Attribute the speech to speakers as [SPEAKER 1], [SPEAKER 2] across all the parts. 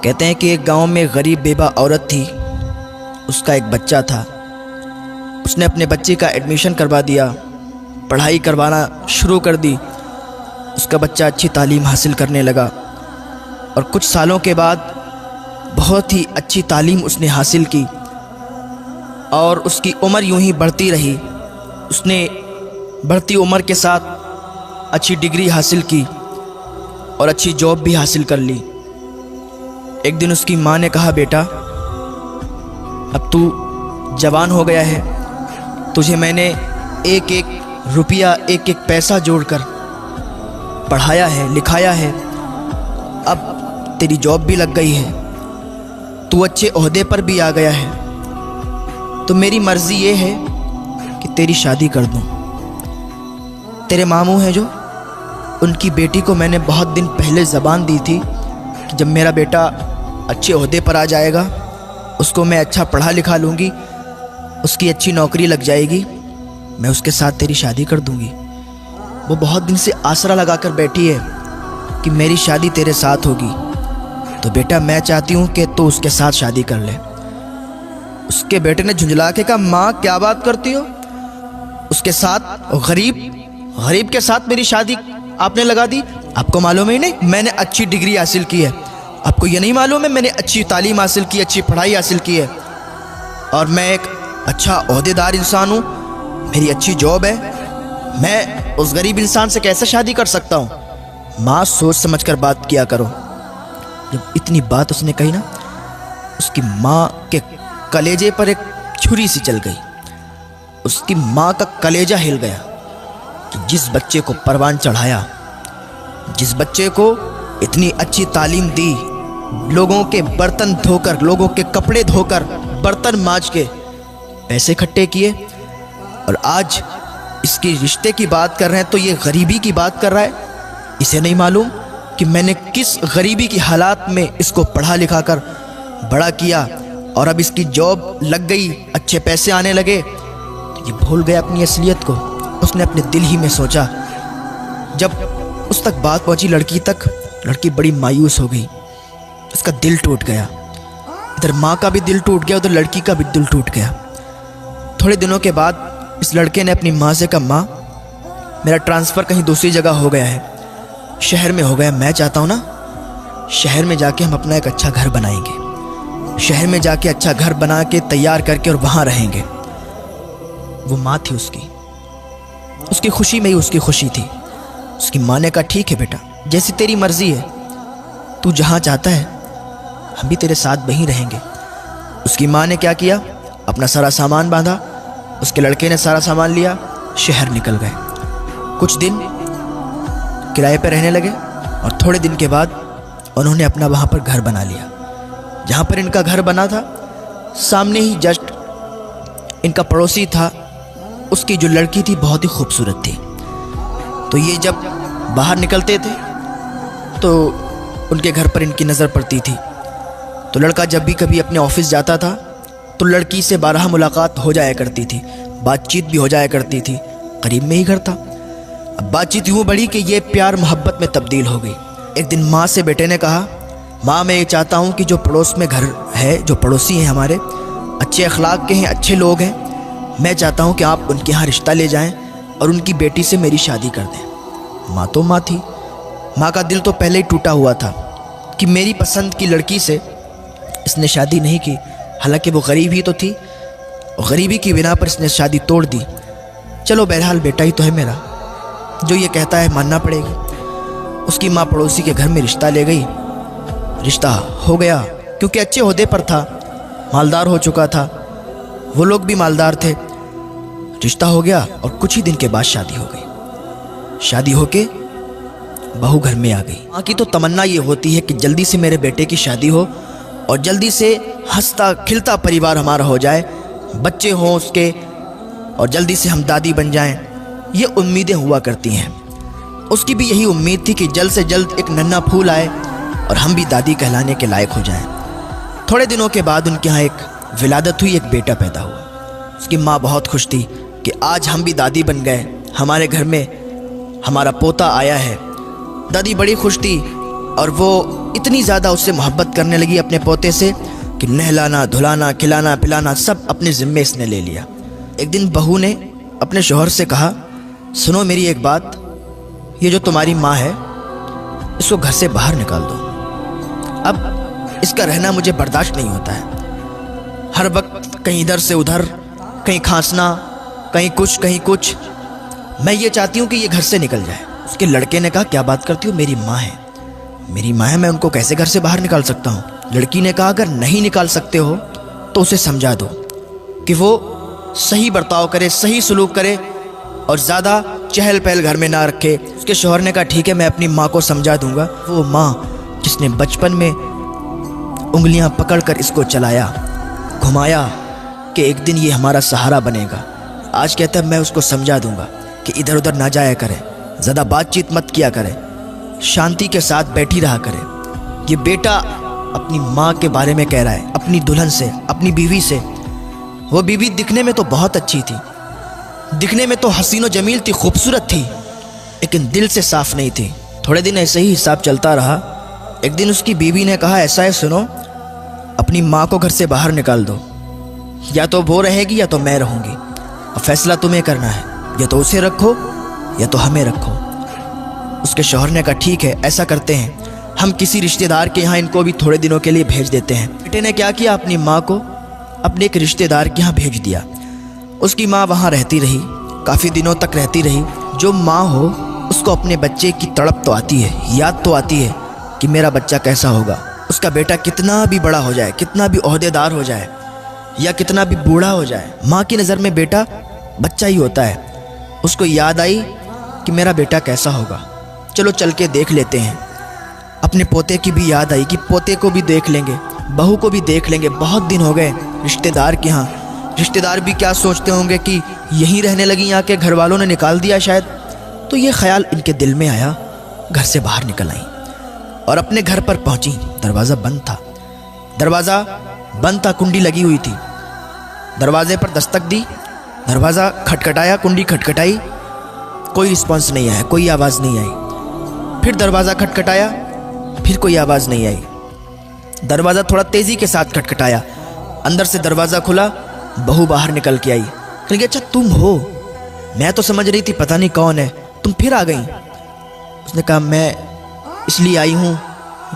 [SPEAKER 1] कहते हैं कि एक गांव में गरीब बेवा औरत थी। उसका एक बच्चा था। उसने अपने बच्चे का एडमिशन करवा दिया, पढ़ाई करवाना शुरू कर दी। उसका बच्चा अच्छी तालीम हासिल करने लगा और कुछ सालों के बाद बहुत ही अच्छी तालीम उसने हासिल की और उसकी उम्र यूं ही बढ़ती रही। उसने बढ़ती उम्र के साथ अच्छी डिग्री हासिल की और अच्छी जॉब भी हासिल कर ली। एक दिन उसकी माँ ने कहा, बेटा अब तू जवान हो गया है, तुझे मैंने एक एक रुपया एक एक पैसा जोड़कर पढ़ाया है, लिखाया है। अब तेरी जॉब भी लग गई है, तू अच्छे ओहदे पर भी आ गया है, तो मेरी मर्ज़ी ये है कि तेरी शादी कर दूं। तेरे मामू हैं जो, उनकी बेटी को मैंने बहुत दिन पहले ज़बान दी थी कि जब मेरा बेटा अच्छे ओहदे पर आ जाएगा, उसको मैं अच्छा पढ़ा लिखा लूँगी, उसकी अच्छी नौकरी लग जाएगी, मैं उसके साथ तेरी शादी कर दूँगी। वो बहुत दिन से आसरा लगा कर बैठी है कि मेरी शादी तेरे साथ होगी, तो बेटा मैं चाहती हूँ कि तू उसके साथ शादी कर ले। उसके बेटे ने झुंझला के कहा, माँ क्या बात करती हो, उसके साथ गरीब के साथ मेरी शादी आपने लगा दी? आपको मालूम ही नहीं मैंने अच्छी डिग्री हासिल की है? आपको ये नहीं मालूम है मैंने अच्छी तालीम हासिल की, अच्छी पढ़ाई हासिल की है और मैं एक अच्छा ओहदेदार इंसान हूँ, मेरी अच्छी जॉब है, मैं उस गरीब इंसान से कैसे शादी कर सकता हूँ? माँ सोच समझ कर बात किया करो। जब इतनी बात उसने कही ना, उसकी माँ के कलेजे पर एक छुरी सी चल गई। उसकी माँ का कलेजा हिल गया कि जिस बच्चे को परवान चढ़ाया, जिस बच्चे को इतनी अच्छी तालीम दी, लोगों के बर्तन धोकर, लोगों के कपड़े धोकर, बर्तन मांज के पैसे इकट्ठे किए, और आज इसके रिश्ते की बात कर रहे हैं तो ये गरीबी की बात कर रहा है। इसे नहीं मालूम कि मैंने किस गरीबी की हालात में इसको पढ़ा लिखा कर बड़ा किया और अब इसकी जॉब लग गई, अच्छे पैसे आने लगे, तो ये भूल गया अपनी असलियत को। उसने अपने दिल ही में सोचा। जब उस तक बात पहुंची लड़की तक, लड़की बड़ी मायूस हो गई, उसका दिल टूट गया। इधर माँ का भी दिल टूट गया, उधर लड़की का भी दिल टूट गया। थोड़े दिनों के बाद इस लड़के ने अपनी माँ से कहा, माँ मेरा ट्रांसफ़र कहीं दूसरी जगह हो गया है, शहर में हो गया, मैं चाहता हूँ ना शहर में जाके हम अपना एक अच्छा घर बनाएंगे, शहर में जाके अच्छा घर बना के तैयार करके और वहाँ रहेंगे। वो माँ थी उसकी खुशी में ही उसकी खुशी थी। उसकी माँ ने कहा, ठीक है बेटा, जैसी तेरी मर्ज़ी है, तू जहाँ चाहता है हम भी तेरे साथ वहीं रहेंगे। उसकी माँ ने क्या किया, अपना सारा सामान बांधा, उसके लड़के ने सारा सामान लिया, शहर निकल गए। कुछ दिन किराए पर रहने लगे और थोड़े दिन के बाद उन्होंने अपना वहाँ पर घर बना लिया। जहाँ पर इनका घर बना था, सामने ही जस्ट इनका पड़ोसी था, उसकी जो लड़की थी बहुत ही खूबसूरत थी। तो ये जब बाहर निकलते थे तो उनके घर पर इनकी नज़र पड़ती थी। तो लड़का जब भी कभी अपने ऑफिस जाता था तो लड़की से बारहा मुलाकात हो जाया करती थी, बातचीत भी हो जाया करती थी, करीब में ही घर था। अब बातचीत यूँ बढ़ी कि ये प्यार मोहब्बत में तब्दील हो गई। एक दिन माँ से बेटे ने कहा, माँ मैं ये चाहता हूँ कि जो पड़ोस में घर है, जो पड़ोसी हैं हमारे, अच्छे अखलाक के हैं, अच्छे लोग हैं, मैं चाहता हूँ कि आप उनके यहाँ रिश्ता ले जाएं और उनकी बेटी से मेरी शादी कर दें। माँ तो माँ थी, माँ का दिल तो पहले ही टूटा हुआ था कि मेरी पसंद की लड़की से इसने शादी नहीं की। हालांकि वो गरीब ही तो थी, गरीबी की बिना पर इसने शादी तोड़ दी। चलो बहरहाल बेटा ही तो है मेरा, जो ये कहता है मानना पड़ेगी। उसकी माँ पड़ोसी के घर में रिश्ता ले गई, रिश्ता हो गया क्योंकि अच्छे ओहदे पर था, मालदार हो चुका था, वो लोग भी मालदार थे। रिश्ता हो गया और कुछ ही दिन के बाद शादी हो गई। शादी होके बहू घर में आ गई। माँ की तो तमन्ना ये होती है कि जल्दी से मेरे बेटे की शादी हो और जल्दी से हंसता खिलता परिवार हमारा हो जाए, बच्चे हों उसके, और जल्दी से हम दादी बन जाएं। ये उम्मीदें हुआ करती हैं। उसकी भी यही उम्मीद थी कि जल्द से जल्द एक नन्हा फूल आए और हम भी दादी कहलाने के लायक हो जाएं। थोड़े दिनों के बाद उनके यहाँ एक विलादत हुई, एक बेटा पैदा हुआ। उसकी माँ बहुत खुश थी कि आज हम भी दादी बन गए, हमारे घर में हमारा पोता आया है। दादी बड़ी खुश थी और वो इतनी ज़्यादा उससे मोहब्बत करने लगी अपने पोते से कि नहलाना, धुलाना, खिलाना, पिलाना सब अपने ज़िम्मे इसने ले लिया। एक दिन बहू ने अपने शौहर से कहा, सुनो मेरी एक बात, ये जो तुम्हारी माँ है इसको घर से बाहर निकाल दो। अब इसका रहना मुझे बर्दाश्त नहीं होता है। हर वक्त कहीं इधर से उधर, कहीं खांसना, कहीं कुछ। मैं ये चाहती हूँ कि ये घर से निकल जाए। उसके लड़के ने कहा, क्या बात करती हो, मेरी माँ है, मेरी माँ है, मैं उनको कैसे घर से बाहर निकाल सकता हूँ। लड़की ने कहा, अगर नहीं निकाल सकते हो तो उसे समझा दो कि वो सही बर्ताव करे, सही सलूक करे और ज़्यादा चहल पहल घर में ना रखे। उसके शौहर ने कहा, ठीक है, मैं अपनी माँ को समझा दूंगा। वो माँ जिसने बचपन में उंगलियां पकड़कर इसको चलाया, घुमाया कि एक दिन ये हमारा सहारा बनेगा, आज कहता है मैं उसको समझा दूंगा कि इधर उधर ना जाया करे, ज़्यादा बातचीत मत किया करे, शांति के साथ बैठी रहा करे। ये बेटा अपनी माँ के बारे में कह रहा है, अपनी दुल्हन से, अपनी बीवी से। वो बीवी दिखने में तो बहुत अच्छी थी, दिखने में तो हसीन व जमील थी, खूबसूरत थी, लेकिन दिल से साफ नहीं थी। थोड़े दिन ऐसे ही हिसाब चलता रहा। एक दिन उसकी बीवी ने कहा, ऐसा है, सुनो, अपनी माँ को घर से बाहर निकाल दो, या तो वो रहेगी या तो मैं रहूँगी, और फैसला तुम्हें करना है, या तो उसे रखो या तो हमें रखो। उसके शौहर ने कहा, ठीक है, ऐसा करते हैं, हम किसी रिश्तेदार के यहाँ इनको भी थोड़े दिनों के लिए भेज देते हैं। बेटे ने क्या किया, अपनी माँ को अपने एक रिश्तेदार के यहाँ भेज दिया। उसकी माँ वहाँ रहती रही, काफ़ी दिनों तक रहती रही। जो माँ हो उसको अपने बच्चे की तड़प तो आती है, याद तो आती है कि मेरा बच्चा कैसा होगा, उसका बेटा कितना भी बड़ा हो जाए, कितना भी ओहदेदार हो जाए या कितना भी बूढ़ा हो जाए, माँ की नज़र में बेटा बच्चा ही होता है। उसको याद आई कि मेरा बेटा कैसा होगा, चलो चल के देख लेते हैं। अपने पोते की भी याद आई कि पोते को भी देख लेंगे, बहू को भी देख लेंगे, बहुत दिन हो गए रिश्तेदार के यहाँ। रिश्तेदार भी क्या सोचते होंगे कि यहीं रहने लगी, यहाँ के घर वालों ने निकाल दिया शायद। तो ये ख्याल इनके दिल में आया, घर से बाहर निकल आई और अपने घर पर पहुंची। दरवाज़ा बंद था, दरवाज़ा बंद था, कुंडी लगी हुई थी। दरवाजे पर दस्तक दी, दरवाज़ा खटखटाया, कुंडी खटखटाई, कोई रिस्पॉन्स नहीं आया, कोई आवाज़ नहीं आई। फिर दरवाज़ा खटखटाया, फिर कोई आवाज़ नहीं आई। दरवाज़ा थोड़ा तेज़ी के साथ खटखटाया, अंदर से दरवाज़ा खुला, बहू बाहर निकल के आई। कह गई, अच्छा तुम हो, मैं तो समझ रही थी पता नहीं कौन है, तुम फिर आ गई। उसने कहा, मैं इसलिए आई हूँ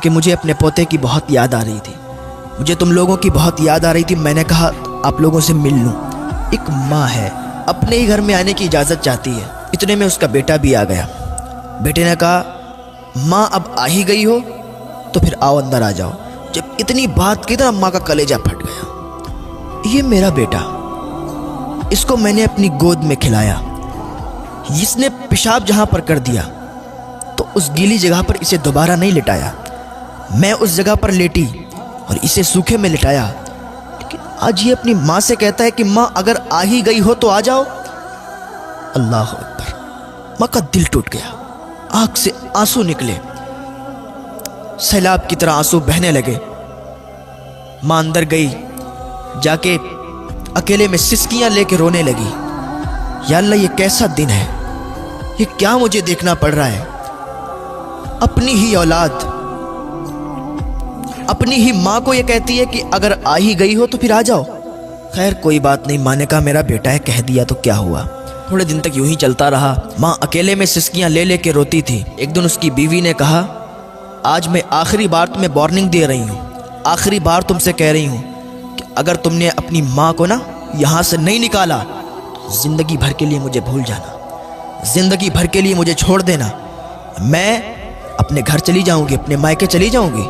[SPEAKER 1] कि मुझे अपने पोते की बहुत याद आ रही थी, मुझे तुम लोगों की बहुत याद आ रही थी। मैंने कहा आप लोगों से मिल लूँ। एक माँ है, अपने ही घर में आने की इजाज़त चाहती है। इतने में उसका बेटा भी आ गया। बेटे ने कहा, माँ अब आ ही गई हो तो फिर आओ, अंदर आ जाओ। जब इतनी बात की तो अम्मा का कलेजा फट गया। ये मेरा बेटा, इसको मैंने अपनी गोद में खिलाया, इसने पेशाब जहाँ पर कर दिया तो उस गीली जगह पर इसे दोबारा नहीं लिटाया, मैं उस जगह पर लेटी और इसे सूखे में लिटाया। लेकिन आज ये अपनी माँ से कहता है कि माँ अगर आ ही गई हो तो आ जाओ। अल्लाह अकबर। माँ का दिल टूट गया, आँख से आंसू निकले, सैलाब की तरह आंसू बहने लगे। माँ अंदर गई, जाके अकेले में सिसकियां लेके रोने लगी। या अल्लाह, ये कैसा दिन है, ये क्या मुझे देखना पड़ रहा है। अपनी ही औलाद, अपनी ही माँ को ये कहती है कि अगर आ ही गई हो तो फिर आ जाओ। खैर कोई बात नहीं, माँ ने कहा मेरा बेटा है, कह दिया तो क्या हुआ। थोड़े दिन तक यूं ही चलता रहा। माँ अकेले में सिसकियां ले लेके रोती थी। एक दिन उसकी बीवी ने कहा, आज मैं आखिरी बार तुम्हें वार्निंग दे रही हूँ, आखिरी बार तुमसे कह रही हूँ कि अगर तुमने अपनी माँ को ना यहाँ से नहीं निकाला तो ज़िंदगी भर के लिए मुझे भूल जाना, ज़िंदगी भर के लिए मुझे छोड़ देना। मैं अपने घर चली जाऊँगी, अपने मायके चली जाऊँगी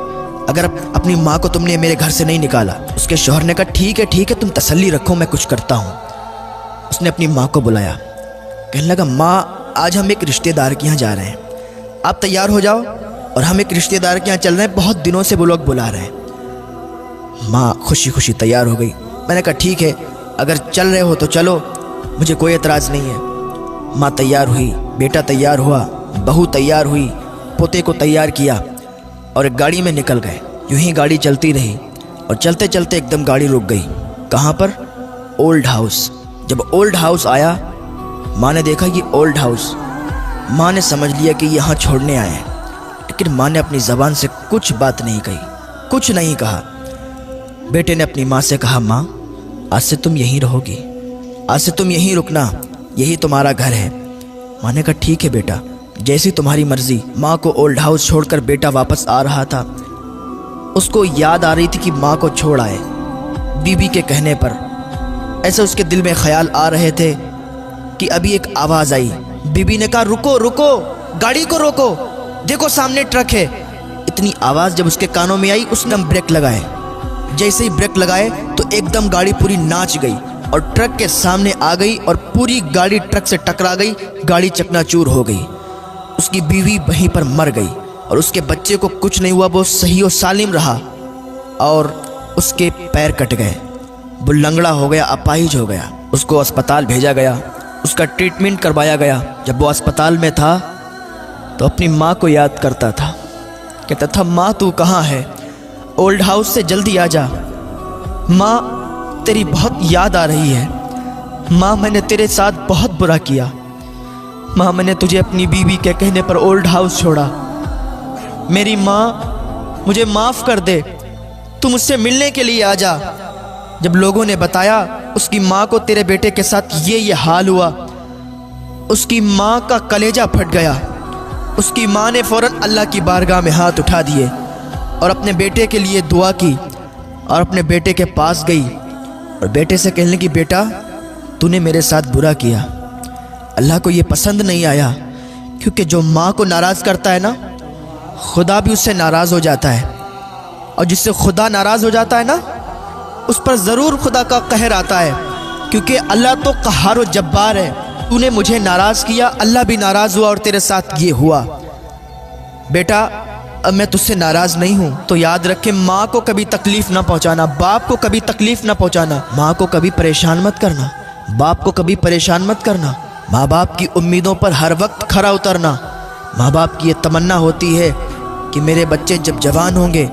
[SPEAKER 1] अगर अपनी माँ को तुमने मेरे घर से नहीं निकाला। उसके शौहर ने कहा, ठीक है, तुम तसल्ली रखो, मैं कुछ करता हूँ। उसने अपनी माँ को बुलाया, कहने लगा, माँ आज हम एक रिश्तेदार के यहाँ जा रहे हैं, आप तैयार हो जाओ और हम एक रिश्तेदार के यहाँ चल रहे हैं, बहुत दिनों से वो लोग बुला रहे हैं। माँ खुशी खुशी तैयार हो गई। मैंने कहा ठीक है, अगर चल रहे हो तो चलो, मुझे कोई एतराज़ नहीं है। माँ तैयार हुई, बेटा तैयार हुआ, बहू तैयार हुई, पोते को तैयार किया और एक गाड़ी में निकल गए। यूं ही गाड़ी चलती रही और चलते चलते एकदम गाड़ी रुक गई। कहाँ पर? Old house. जब ओल्ड हाउस आया, माँ ने देखा ये ओल्ड हाउस। माँ ने समझ लिया कि यहाँ छोड़ने आए हैं। लेकिन माँ ने अपनी ज़बान से कुछ बात नहीं कही, कुछ नहीं कहा। बेटे ने अपनी माँ से कहा, माँ आज से तुम यहीं रहोगी, आज से तुम यहीं रुकना, यही तुम्हारा घर है। माँ ने कहा ठीक है बेटा, जैसी तुम्हारी मर्जी। माँ को ओल्ड हाउस छोड़कर बेटा वापस आ रहा था। उसको याद आ रही थी कि माँ को छोड़ आए। बीबी के कहने पर ऐसे उसके दिल में ख्याल आ रहे थे कि अभी एक आवाज़ आई। बीबी ने कहा रुको रुको, गाड़ी को रोको, देखो सामने ट्रक है। इतनी आवाज़ जब उसके कानों में आई, उसने ब्रेक लगाए। जैसे ही ब्रेक लगाए तो एकदम गाड़ी पूरी नाच गई और ट्रक के सामने आ गई और पूरी गाड़ी ट्रक से टकरा गई। गाड़ी चकनाचूर हो गई। उसकी बीवी वहीं पर मर गई और उसके बच्चे को कुछ नहीं हुआ, वो सही और सालिम रहा। और उसके पैर कट गए, वो लंगड़ा हो गया, अपाहिज हो गया। उसको अस्पताल भेजा गया, उसका ट्रीटमेंट करवाया गया। जब वो अस्पताल में था तो अपनी माँ को याद करता था, कहता था माँ तू कहाँ है, ओल्ड हाउस से जल्दी आ जा, माँ तेरी बहुत याद आ रही है, माँ मैंने तेरे साथ बहुत बुरा किया, माँ मैंने तुझे अपनी बीवी के कहने पर ओल्ड हाउस छोड़ा, मेरी माँ मुझे माफ़ कर दे, तू मुझसे मिलने के लिए आ जा। जब लोगों ने बताया उसकी माँ को तेरे बेटे के साथ ये हाल हुआ, उसकी माँ का कलेजा फट गया। उसकी माँ ने फ़ौरन अल्लाह की बारगाह में हाथ उठा दिए और अपने बेटे के लिए दुआ की और अपने बेटे के पास गई और बेटे से कहने लगी, बेटा तूने मेरे साथ बुरा किया, अल्लाह को ये पसंद नहीं आया, क्योंकि जो माँ को नाराज़ करता है ना, खुदा भी उससे नाराज़ हो जाता है, और जिससे खुदा नाराज़ हो जाता है ना, उस पर ज़रूर खुदा का कहर आता है, क्योंकि अल्लाह तो क़हार व जब्बार है। तूने मुझे नाराज़ किया, अल्लाह भी नाराज़ हुआ और तेरे साथ ये हुआ। बेटा अब मैं तुझसे नाराज़ नहीं हूँ, तो याद रखे माँ को कभी तकलीफ़ ना पहुँचाना, बाप को कभी तकलीफ़ ना पहुँचाना, माँ को कभी परेशान मत करना, बाप को कभी परेशान मत करना। माँ बाप की उम्मीदों पर हर वक्त खरा उतरना। माँ बाप की ये तमन्ना होती है कि मेरे बच्चे जब जवान होंगे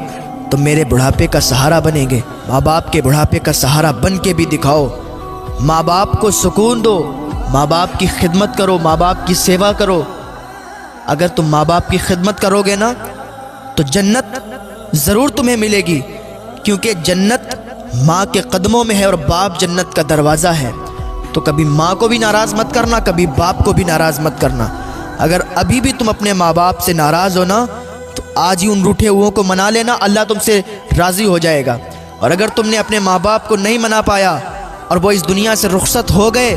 [SPEAKER 1] तो मेरे बुढ़ापे का सहारा बनेंगे। माँ बाप के बुढ़ापे का सहारा बन के भी दिखाओ। माँ बाप को सुकून दो, माँ बाप की खिदमत करो, माँ बाप की सेवा करो। अगर तुम माँ बाप की खिदमत करोगे ना तो जन्नत ज़रूर तुम्हें मिलेगी, क्योंकि जन्नत माँ के कदमों में है और बाप जन्नत का दरवाज़ा है। तो कभी माँ को भी नाराज़ मत करना, कभी बाप को भी नाराज़ मत करना। अगर अभी भी तुम अपने माँ बाप से नाराज़ हो ना, तो आज ही उन रूठे हुओं को मना लेना, अल्लाह तुमसे राज़ी हो जाएगा। और अगर तुमने अपने माँ बाप को नहीं मना पाया और वो इस दुनिया से रुखसत हो गए,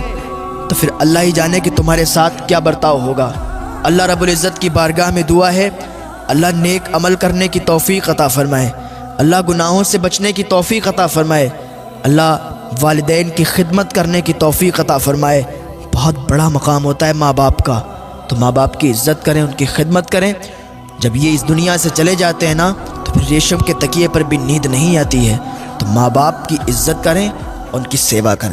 [SPEAKER 1] तो फिर अल्लाह ही जाने कि तुम्हारे साथ क्या बर्ताव होगा। अल्लाह रब्बुल इज़्ज़त की बारगाह में दुआ है, अल्लाह नेक अमल करने की तौफ़ीक़ अता फ़रमाए, अल्लाह गुनाहों से बचने की तौफ़ीक़ अता फ़रमाए, अल्लाह वालिदैन की खिदमत करने की तौफ़ीक़ अता फ़रमाए। बहुत बड़ा मकाम होता है माँ बाप का, तो माँ बाप की इज़्ज़त करें, उनकी खिदमत करें। जब ये इस दुनिया से चले जाते हैं ना, तो फिर रेशम के तकिए पर भी नींद नहीं आती है। तो माँ बाप की इज़्ज़त करें, उनकी सेवा करें।